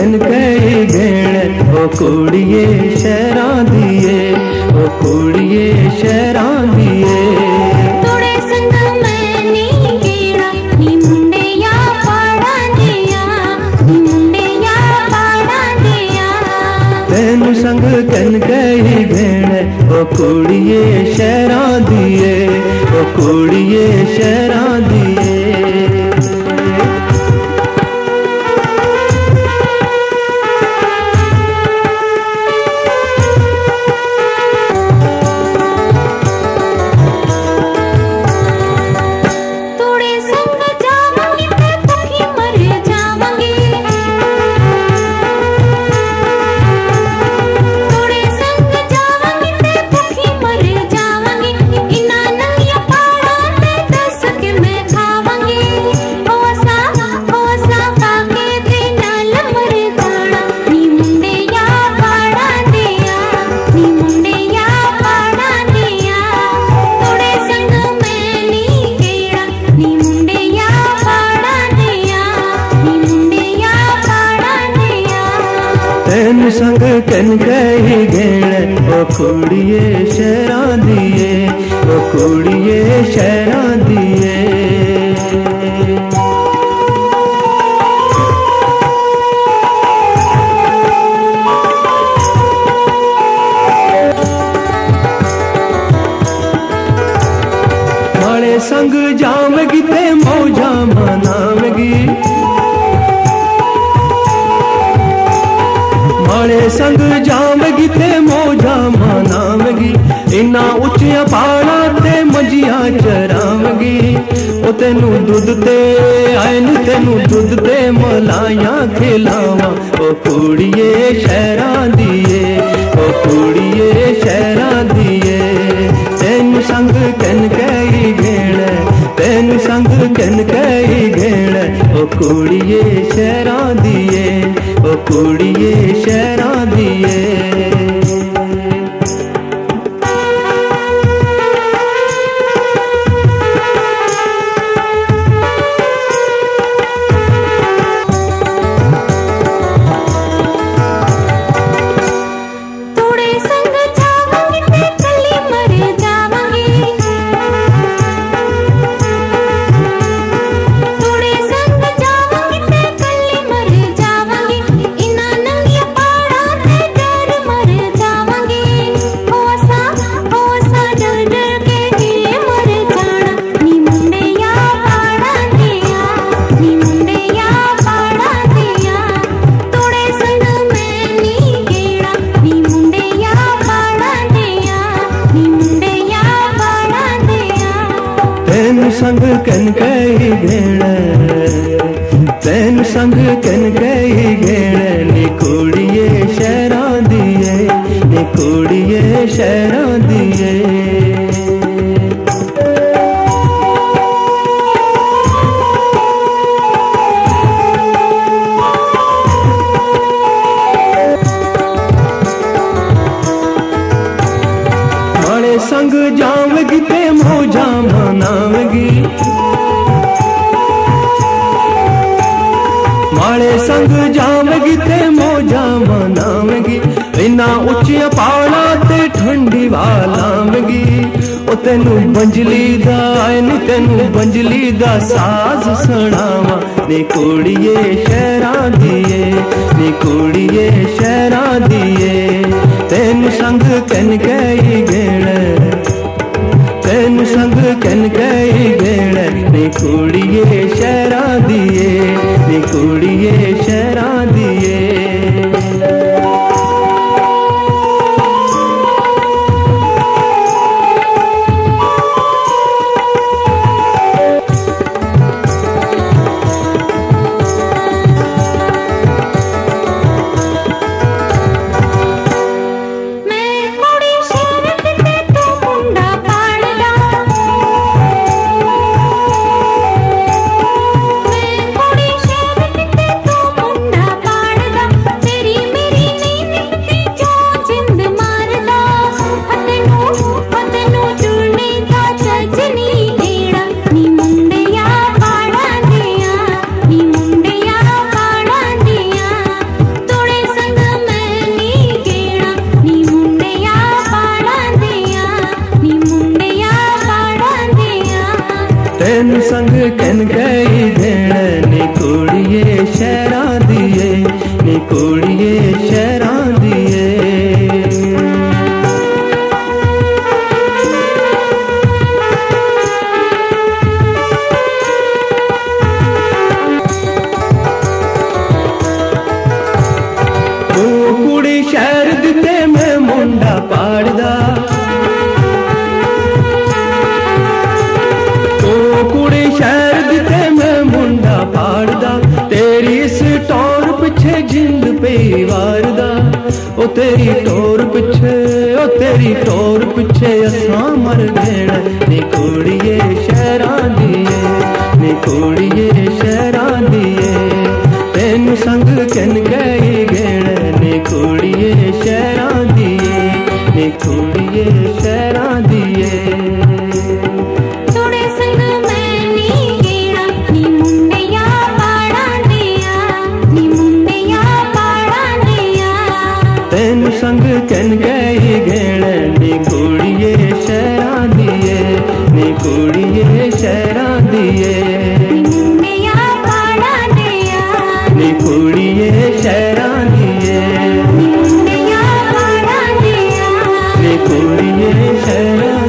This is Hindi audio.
कनकई घेण ओ कुड़िए शहरां दिए ओ कुड़िए शहरां दिए तोड़े संग मैं नी गेड़ा नी मुंडे या पाड़ा दिया नी मुंडे या पाड़ा दिया तेनु संग कनकई घेण ओ कुड़िए शहरां दिए ओ कुड़िए शहरां दिए तेनु संग कनकई घेण ओ कुड़िए शहरां दिए ओ कुड़िए शहरां दिए माड़े संग जावगी ते मौजा मनावगी माड़े संग जावगी ते मौजा मनावगी इना उच्चिया पहाड़ा ते मंजिया चरावगी ओ तेनू दुध ते आयन तेनू दुध ते मलाइया खिलावा ओ कुड़िए शहरां दिए ओ कुड़िए शहरां दिए तेनु संग कनकई घेण तेनु संग कनकई घेण ओ कुड़िए शहरां दिए ओ कुड़िए शहरां दिए तेनु संग कनकई घेण तेनु संग कनकई घेण नी कुड़िए शहरां दिए नी कुड़िए शहरां दिए माड़े संग जावगी ते मौजा मनावगी माड़े संग जावगी ते मौजा मनावगी इना उच्चिया पहाड़ा ते ठंडी वालावगी ओ तेनू बंजली दा आयन तेनू बंजली दा साज सुनावा नी कुड़िए शहरां दिए नी कुड़िए शहरां दिए तेनु संग कनकई घेण तेनु संग कनकई घेण नी कुड़िए शहरां दिए नी कुड़िए शहरां दिए मैं तेन संग कन गई देण नी कुड़िए शहरां दिए नी कुड़िए शहरां दिए। कुड़ी शहर दिते मैं मुंडा पाड़दा कुड़ी शहर दिते मैं मुंडा पाड़दा तेरी इस टोर पिछे जिंद पे वारदा ओ तेरी टोर पिछे ओ तेरी टोर पिछे असां मर गए नी कुड़िए शहरां दिए नी कुड़िए शहरां दिए। तेन संग कन गई गेण नी कुड़िए शहरां दिए नी कुड़िए शहरां दिए। थोड़े संग मैंने गेड़ा नी मुंडिया पाड़ा दिया नी मुंडिया पाड़ा दिया। तेन संग कन गई गेण नी कुड़िए शहरां दिए नी कुड़िए शहरां दिए मुंडिया पाड़ा दिया नी कुड़िए शहरां दिए मुंडिया पाड़ा दिया नी कुड़िए शहरां